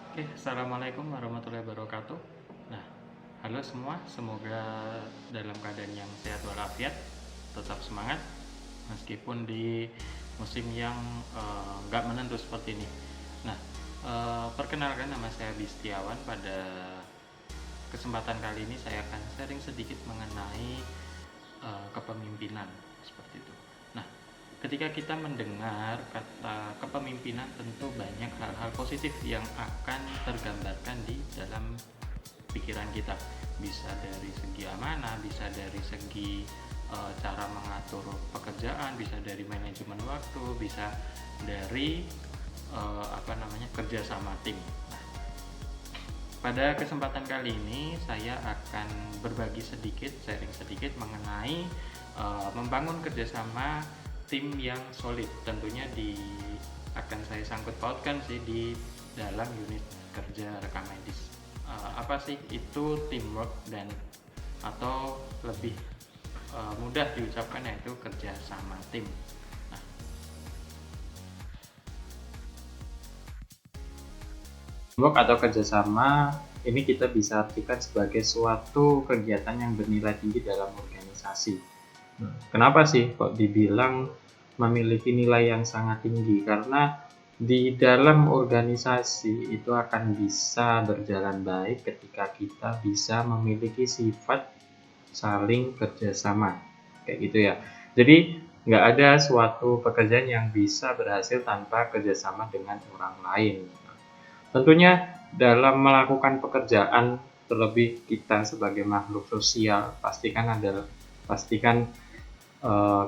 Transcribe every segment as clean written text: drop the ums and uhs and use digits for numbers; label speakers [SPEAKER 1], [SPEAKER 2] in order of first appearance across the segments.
[SPEAKER 1] Oke, assalamualaikum warahmatullahi wabarakatuh. Nah, halo semua, semoga dalam keadaan yang sehat walafiat, tetap semangat meskipun di musim yang nggak menentu seperti ini. Nah, perkenalkan nama saya Bistiawan. Pada kesempatan kali ini saya akan sharing sedikit mengenai kepemimpinan seperti itu. Nah, ketika kita mendengar kata kepemimpinan, tentu banyak hal-hal positif yang akan tergambarkan di dalam pikiran kita. Bisa dari segi amanah, bisa dari segi cara mengatur pekerjaan, bisa dari manajemen waktu, bisa dari kerja sama tim. Nah, pada kesempatan kali ini saya akan berbagi sedikit, sharing sedikit mengenai membangun kerjasama tim yang solid. Tentunya akan saya sangkut pautkan sih di dalam unit kerja rekam medis. Apa sih itu teamwork, dan atau lebih mudah diucapkan yaitu kerja sama tim. Nah, teamwork atau kerjasama ini kita bisa artikan sebagai suatu kegiatan yang bernilai tinggi dalam organisasi. Kenapa sih kok dibilang memiliki nilai yang sangat tinggi? Karena di dalam organisasi itu akan bisa berjalan baik ketika kita bisa memiliki sifat saling kerjasama, kayak gitu ya. Jadi nggak ada suatu pekerjaan yang bisa berhasil tanpa kerjasama dengan orang lain. Tentunya dalam melakukan pekerjaan, terlebih kita sebagai makhluk sosial, pastikan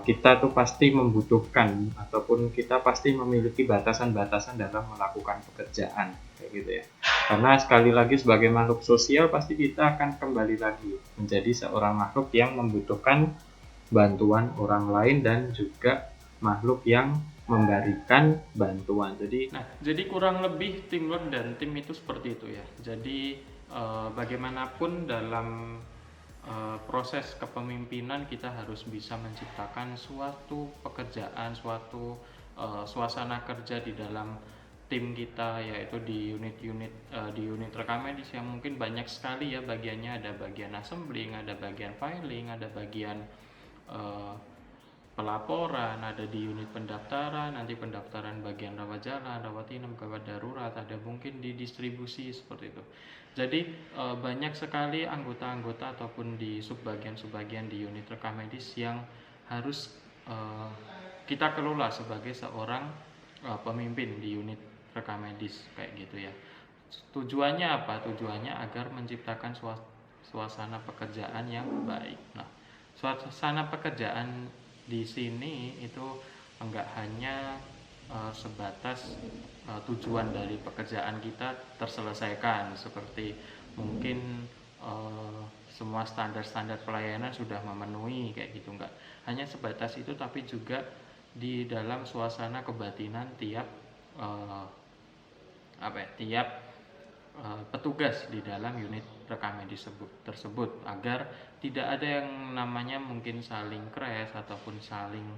[SPEAKER 1] kita tuh pasti membutuhkan ataupun kita pasti memiliki batasan-batasan dalam melakukan pekerjaan, kayak gitu ya. Karena sekali lagi sebagai makhluk sosial pasti kita akan kembali lagi menjadi seorang makhluk yang membutuhkan bantuan orang lain dan juga makhluk yang memberikan bantuan. Jadi kurang lebih teamwork dan tim itu seperti itu ya. Jadi bagaimanapun dalam proses kepemimpinan kita harus bisa menciptakan suatu pekerjaan, suatu suasana kerja di dalam tim kita, yaitu di unit rekam medis yang mungkin banyak sekali ya bagiannya. Ada bagian assembling, ada bagian filing, ada bagian eh, pelaporan, ada di unit pendaftaran, nanti pendaftaran bagian rawat jalan, rawat inap, gawat darurat, ada mungkin di distribusi seperti itu. Jadi banyak sekali anggota-anggota ataupun di subbagian-subbagian di unit rekam medis yang harus kita kelola sebagai seorang pemimpin di unit rekam medis, kayak gitu ya. Tujuannya apa? Tujuannya agar menciptakan suasana pekerjaan yang baik. Nah, suasana pekerjaan di sini itu enggak hanya sebatas tujuan dari pekerjaan kita terselesaikan, seperti mungkin semua standar-standar pelayanan sudah memenuhi, kayak gitu. Enggak hanya sebatas itu, tapi juga di dalam suasana kebatinan tiap uh, tiap petugas di dalam unit rekam medis tersebut, agar tidak ada yang namanya mungkin saling crash ataupun saling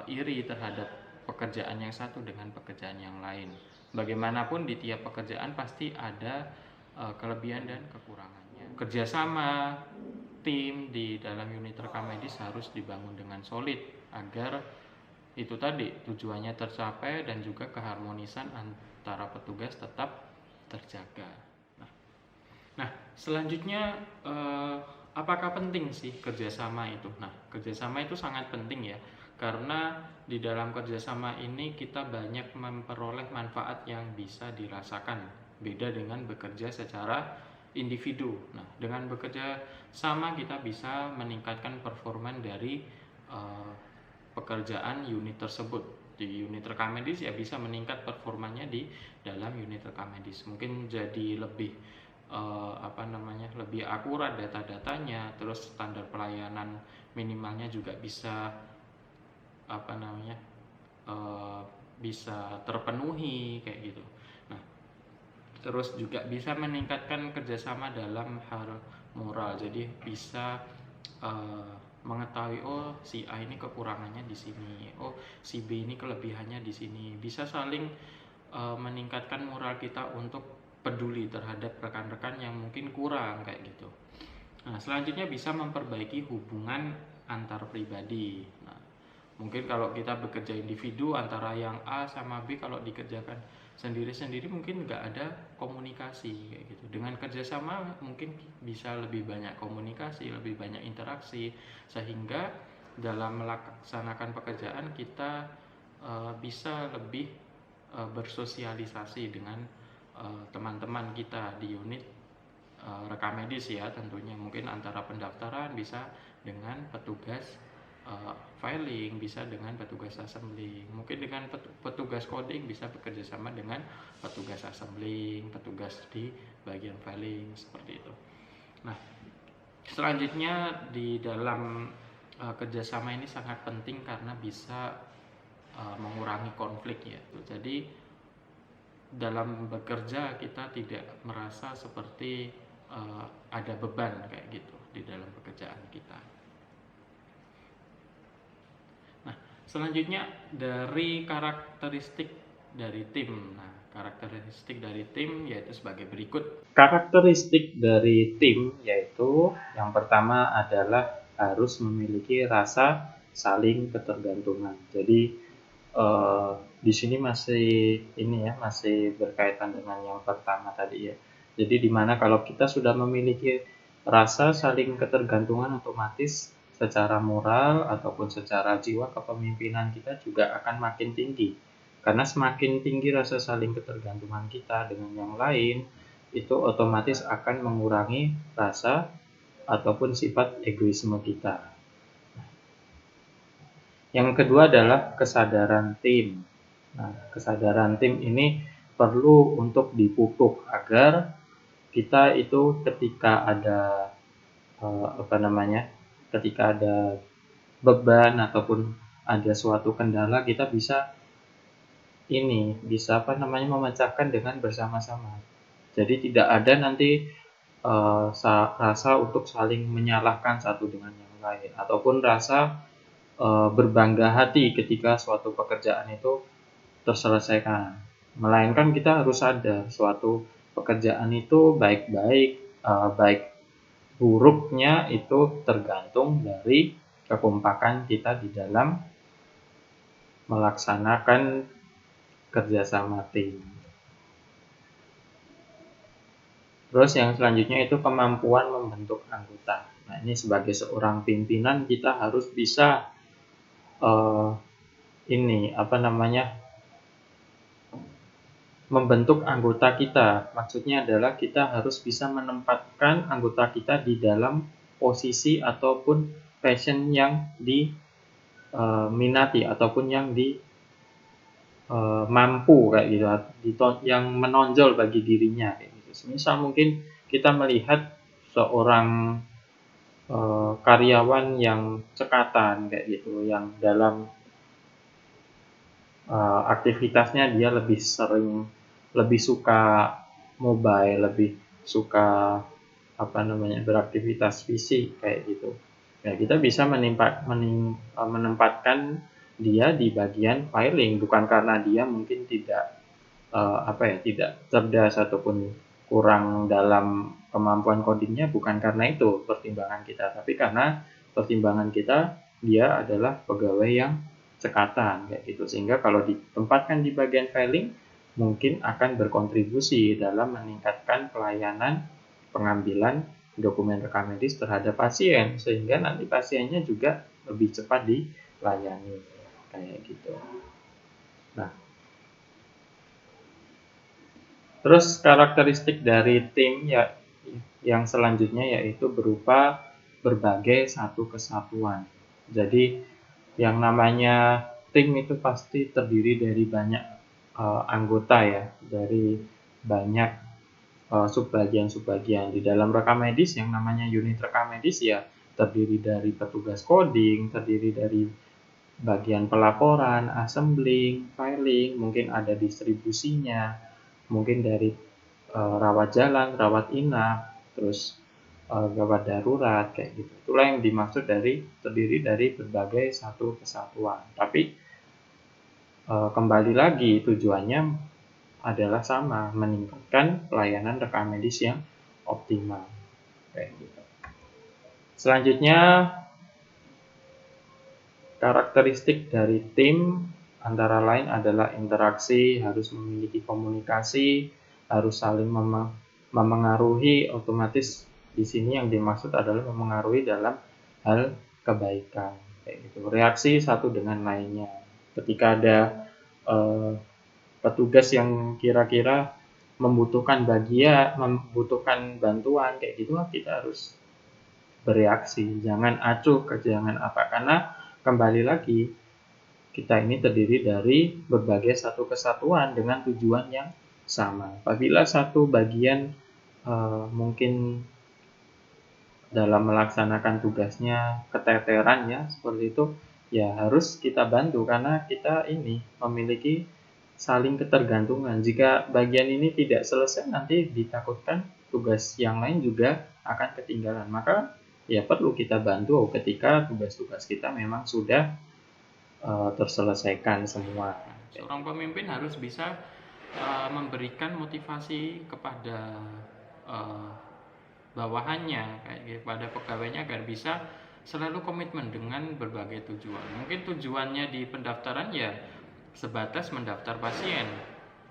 [SPEAKER 1] iri terhadap pekerjaan yang satu dengan pekerjaan yang lain. Bagaimanapun di tiap pekerjaan pasti ada kelebihan dan kekurangannya. Kerjasama tim di dalam unit rekam medis harus dibangun dengan solid agar itu tadi tujuannya tercapai dan juga keharmonisan antara petugas tetap terjaga. Nah, nah selanjutnya apakah penting sih kerjasama itu? Nah, kerjasama itu sangat penting ya, karena di dalam kerjasama ini kita banyak memperoleh manfaat yang bisa dirasakan. Beda dengan bekerja secara individu. Nah, dengan bekerja sama kita bisa meningkatkan performa dari uh, pekerjaan unit tersebut. Di unit rekam medis ya bisa meningkat performanya di dalam unit rekam medis, mungkin jadi lebih lebih akurat data-datanya, terus standar pelayanan minimalnya juga bisa apa namanya bisa terpenuhi, kayak gitu. Nah, terus juga bisa meningkatkan kerjasama dalam hal moral, jadi bisa uh, mengetahui, oh si A ini kekurangannya di sini, oh si B ini kelebihannya di sini, bisa saling meningkatkan moral kita untuk peduli terhadap rekan-rekan yang mungkin kurang kayak gitu. Nah, selanjutnya bisa memperbaiki hubungan antar pribadi. Nah, mungkin kalau kita bekerja individu antara yang A sama B, kalau dikerjakan sendiri-sendiri mungkin nggak ada komunikasi kayak gitu. Dengan kerjasama mungkin bisa lebih banyak komunikasi, lebih banyak interaksi, sehingga dalam melaksanakan pekerjaan kita bisa lebih bersosialisasi dengan teman-teman kita di unit rekam medis ya, tentunya mungkin antara pendaftaran bisa dengan petugas filing, bisa dengan petugas assembling, mungkin dengan petugas coding bisa bekerja sama dengan petugas assembling, petugas di bagian filing, seperti itu. Nah, selanjutnya di dalam kerjasama ini sangat penting karena bisa mengurangi konflik ya. Jadi dalam bekerja kita tidak merasa seperti ada beban kayak gitu di dalam pekerjaan kita. Nah, selanjutnya dari karakteristik dari tim. Nah, karakteristik dari tim yaitu sebagai berikut. Karakteristik dari tim yaitu yang pertama adalah harus memiliki rasa saling ketergantungan. Jadi di sini masih berkaitan dengan yang pertama tadi ya. Jadi dimana kalau kita sudah memiliki rasa saling ketergantungan, otomatis secara moral ataupun secara jiwa kepemimpinan kita juga akan makin tinggi. Karena semakin tinggi rasa saling ketergantungan kita dengan yang lain, itu otomatis akan mengurangi rasa ataupun sifat egoisme kita. Yang kedua adalah kesadaran tim. Nah, kesadaran tim ini perlu untuk dipupuk agar kita itu ketika ada ketika ada beban ataupun ada suatu kendala, kita bisa memecahkan dengan bersama-sama. Jadi tidak ada nanti rasa untuk saling menyalahkan satu dengan yang lain, ataupun rasa berbangga hati ketika suatu pekerjaan itu terselesaikan. Melainkan kita harus sadar suatu pekerjaan itu baik buruknya itu tergantung dari kekompakan kita di dalam melaksanakan kerjasama tim. Terus yang selanjutnya itu kemampuan membentuk anggota. Nah, ini sebagai seorang pimpinan kita harus bisa membentuk anggota kita. Maksudnya adalah kita harus bisa menempatkan anggota kita di dalam posisi ataupun passion yang diminati ataupun yang mampu kayak gitu, yang menonjol bagi dirinya kayak gitu. Misal mungkin kita melihat seorang karyawan yang cekatan kayak gitu, yang dalam aktivitasnya dia lebih suka mobile, lebih suka beraktivitas fisik kayak gitu. Ya, kita bisa menempatkan dia di bagian filing, bukan karena dia mungkin tidak cerdas ataupun kurang dalam kemampuan codingnya, bukan karena itu pertimbangan kita, tapi karena pertimbangan kita dia adalah pegawai yang cekatan kayak gitu, sehingga kalau ditempatkan di bagian filing mungkin akan berkontribusi dalam meningkatkan pelayanan pengambilan dokumen rekam medis terhadap pasien, sehingga nanti pasiennya juga lebih cepat dilayani kayak gitu. Nah, terus karakteristik dari tim ya yang selanjutnya yaitu berupa berbagai satu kesatuan. Jadi yang namanya tim itu pasti terdiri dari banyak anggota ya, dari banyak subbagian-subbagian. Di dalam rekam medis yang namanya unit rekam medis ya terdiri dari petugas coding, terdiri dari bagian pelaporan, assembling, filing, mungkin ada distribusinya, mungkin dari rawat jalan, rawat inap, terus gawat darurat kayak gitu. Itulah yang dimaksud terdiri dari berbagai satu kesatuan. Tapi kembali lagi tujuannya adalah sama, meningkatkan pelayanan rekam medis yang optimal. Kayak gitu. Selanjutnya, karakteristik dari tim antara lain adalah interaksi, harus memiliki komunikasi, harus saling memengaruhi. Otomatis di sini yang dimaksud adalah memengaruhi dalam hal kebaikan. Kayak gitu. Reaksi satu dengan lainnya. Ketika ada petugas yang kira-kira membutuhkan membutuhkan bantuan kayak gitu, kita harus bereaksi, jangan acuh, jangan apa, karena kembali lagi kita ini terdiri dari berbagai satu kesatuan dengan tujuan yang sama. Apabila satu bagian mungkin dalam melaksanakan tugasnya keteteran ya seperti itu, ya harus kita bantu karena kita ini memiliki saling ketergantungan. Jika bagian ini tidak selesai, nanti ditakutkan tugas yang lain juga akan ketinggalan. Maka ya perlu kita bantu ketika tugas-tugas kita memang sudah terselesaikan semua. Seorang pemimpin harus bisa memberikan motivasi kepada bawahannya, kayak kepada pegawainya agar bisa selalu komitmen dengan berbagai tujuan. Mungkin tujuannya di pendaftaran ya sebatas mendaftar pasien.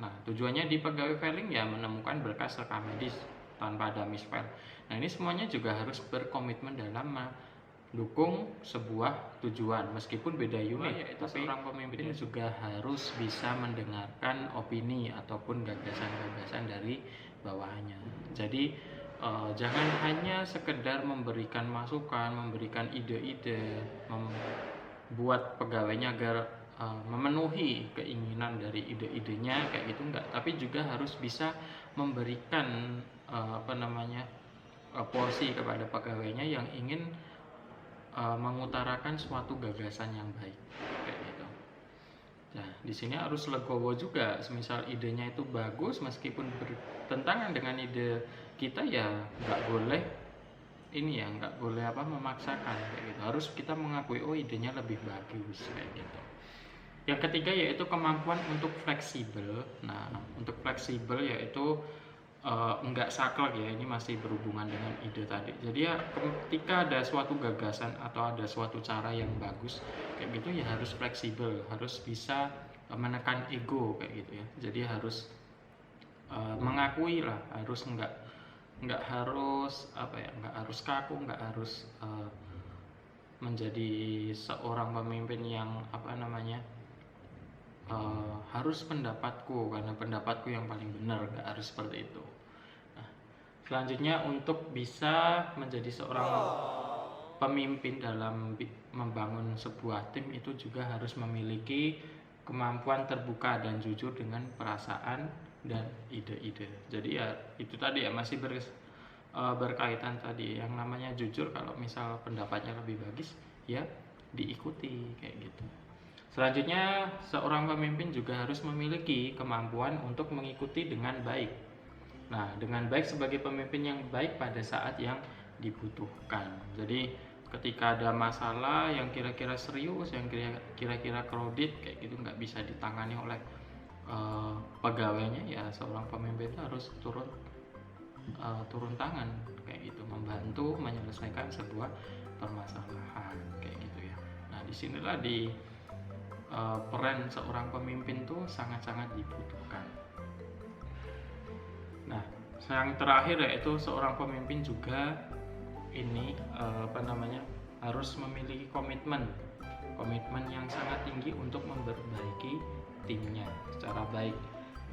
[SPEAKER 1] Nah, tujuannya di pegawai filing ya menemukan berkas rekam medis tanpa ada misfile. Nah, ini semuanya juga harus berkomitmen dalam mendukung sebuah tujuan meskipun beda unit. Tapi seorang pemimpin juga harus bisa mendengarkan opini ataupun gagasan-gagasan dari bawahannya. Jadi jangan hanya sekedar memberikan masukan, memberikan ide-ide, membuat pegawainya agar memenuhi keinginan dari ide-idenya kayak gitu enggak, tapi juga harus bisa memberikan porsi kepada pegawainya yang ingin mengutarakan suatu gagasan yang baik kayak gitu. Nah, di sini harus legowo juga, semisal idenya itu bagus meskipun bertentangan dengan ide kita ya nggak boleh memaksakan kayak gitu. Harus kita mengakui idenya lebih bagus kayak gitu. Yang ketiga yaitu kemampuan untuk fleksibel. Nah, untuk fleksibel yaitu enggak saklek ya, ini masih berhubungan dengan ide tadi. Jadi ya ketika ada suatu gagasan atau ada suatu cara yang bagus kayak gitu ya harus fleksibel, harus bisa menekan ego kayak gitu ya. Jadi harus mengakui lah, harus enggak harus kaku, enggak harus menjadi seorang pemimpin yang harus pendapatku karena pendapatku yang paling benar, enggak harus seperti itu. Nah, selanjutnya untuk bisa menjadi seorang pemimpin dalam membangun sebuah tim itu juga harus memiliki kemampuan terbuka dan jujur dengan perasaan dan ide-ide. Jadi ya itu tadi ya masih berkaitan tadi yang namanya jujur. Kalau misal pendapatnya lebih bagus ya diikuti kayak gitu. Selanjutnya seorang pemimpin juga harus memiliki kemampuan untuk mengikuti dengan baik. Nah, dengan baik sebagai pemimpin yang baik pada saat yang dibutuhkan. Jadi ketika ada masalah yang kira-kira serius, yang kira-kira crowded kayak gitu nggak bisa ditangani oleh pegawainya, ya seorang pemimpin itu harus turun tangan kayak gitu, membantu menyelesaikan sebuah permasalahan kayak gitu ya. Nah, disinilah peran seorang pemimpin tuh sangat-sangat dibutuhkan. Nah, yang terakhir yaitu seorang pemimpin juga harus memiliki komitmen yang sangat tinggi untuk memperbaiki timnya secara baik.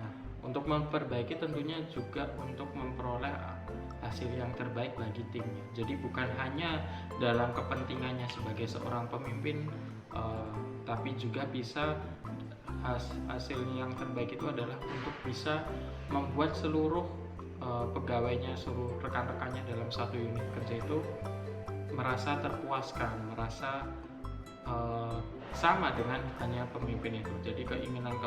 [SPEAKER 1] Nah, untuk memperbaiki tentunya juga untuk memperoleh hasil yang terbaik bagi timnya. Jadi bukan hanya dalam kepentingannya sebagai seorang pemimpin, tapi juga bisa hasil yang terbaik itu adalah untuk bisa membuat seluruh pegawainya, seluruh rekan-rekannya dalam satu unit kerja itu merasa terpuaskan, merasa sama dengan hanya pemimpin itu. Jadi keinginan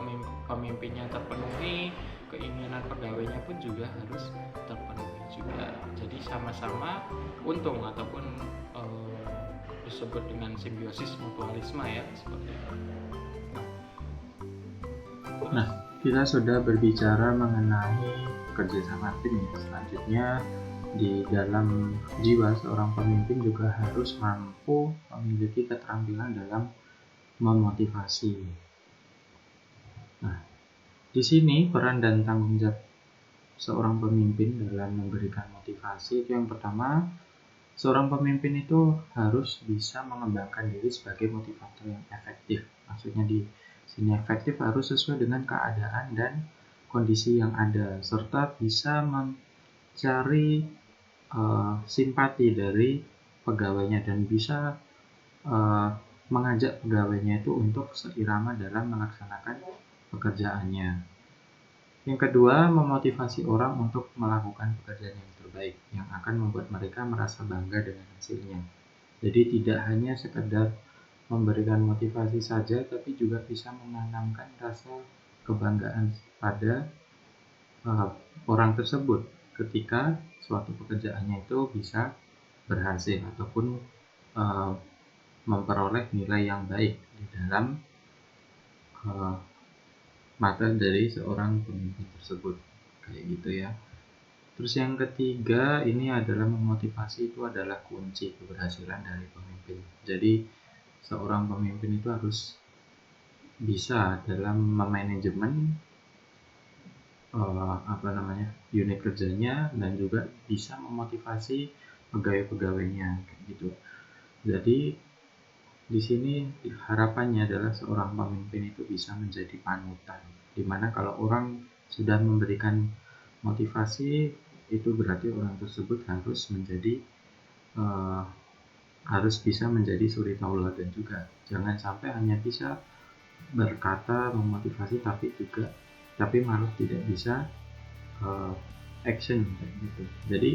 [SPEAKER 1] pemimpinnya terpenuhi, keinginan pegawainya pun juga harus terpenuhi juga. Jadi sama-sama untung ataupun disebut dengan simbiosis mutualisme ya, seperti itu. Nah, kita sudah berbicara mengenai kerjasama tim ya. Selanjutnya di dalam jiwa seorang pemimpin juga harus mampu memiliki keterampilan dalam memotivasi. Nah, di sini peran dan tanggung jawab seorang pemimpin dalam memberikan motivasi itu yang pertama, seorang pemimpin itu harus bisa mengembangkan diri sebagai motivator yang efektif. Maksudnya di sini efektif harus sesuai dengan keadaan dan kondisi yang ada, serta bisa mencari simpati dari pegawainya dan bisa mengajak pegawainya itu untuk seirama dalam melaksanakan pekerjaannya. Yang kedua, memotivasi orang untuk melakukan pekerjaan yang terbaik yang akan membuat mereka merasa bangga dengan hasilnya. Jadi tidak hanya sekedar memberikan motivasi saja, tapi juga bisa menanamkan rasa kebanggaan pada orang tersebut ketika suatu pekerjaannya itu bisa berhasil ataupun memperoleh nilai yang baik di dalam mata dari seorang pemimpin tersebut, kayak gitu ya. Terus yang ketiga, ini adalah memotivasi itu adalah kunci keberhasilan dari pemimpin. Jadi seorang pemimpin itu harus bisa dalam memanajemen unit kerjanya dan juga bisa memotivasi pegawai-pegawainya, kayak gitu. Jadi di sini harapannya adalah seorang pemimpin itu bisa menjadi panutan, dimana kalau orang sudah memberikan motivasi itu berarti orang tersebut harus bisa menjadi suri tauladan juga. Jangan sampai hanya bisa berkata memotivasi tapi malah tidak bisa action, kayak gitu. Jadi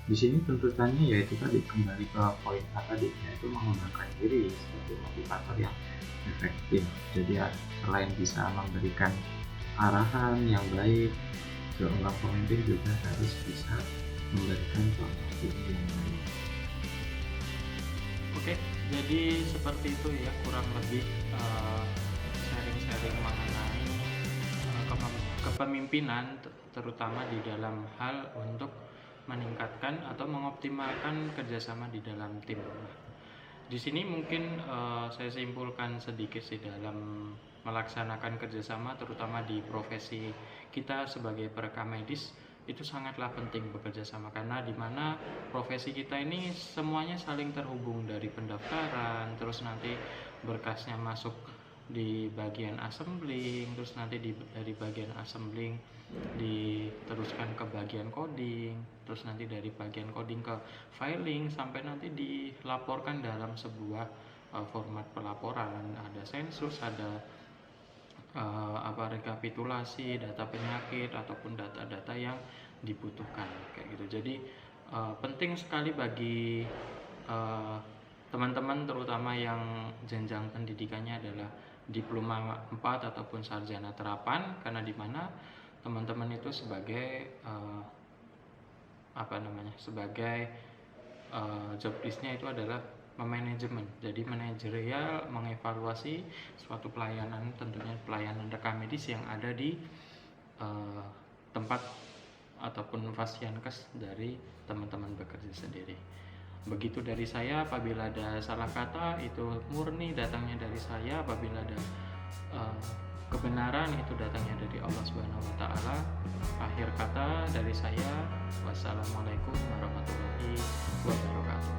[SPEAKER 1] di sini tuntutannya yaitu tadi kembali ke poin tadi, yaitu mengembangkan diri sebagai motivator yang efektif. Jadi selain bisa memberikan arahan yang baik, seorang pemimpin juga harus bisa memberikan contoh yang baik. Oke, jadi seperti itu ya kurang lebih sharing-sharing mengenai kepemimpinan, terutama di dalam hal untuk meningkatkan atau mengoptimalkan kerjasama di dalam tim. Di sini mungkin saya simpulkan sedikit sih dalam melaksanakan kerjasama, terutama di profesi kita sebagai perekam medis, itu sangatlah penting bekerja sama, karena dimana profesi kita ini semuanya saling terhubung, dari pendaftaran, terus nanti berkasnya masuk di bagian assembling, terus nanti dari bagian assembling diteruskan ke bagian coding, terus nanti dari bagian coding ke filing, sampai nanti dilaporkan dalam sebuah format pelaporan, ada sensus, ada rekapitulasi data penyakit ataupun data-data yang dibutuhkan, kayak gitu. Jadi penting sekali bagi teman-teman, terutama yang jenjang pendidikannya adalah diploma 4 ataupun sarjana terapan, karena dimana teman-teman itu sebagai job listnya itu adalah memanajemen. Jadi manajerial, mengevaluasi suatu pelayanan, tentunya pelayanan rekam medis yang ada di tempat ataupun fasyankes dari teman-teman bekerja sendiri. Begitu dari saya. Apabila ada salah kata, itu murni datangnya dari saya. Apabila ada kebenaran, itu datangnya dari Allah Subhanahu wa Ta'ala. Akhir kata dari saya, wassalamualaikum warahmatullahi wabarakatuh.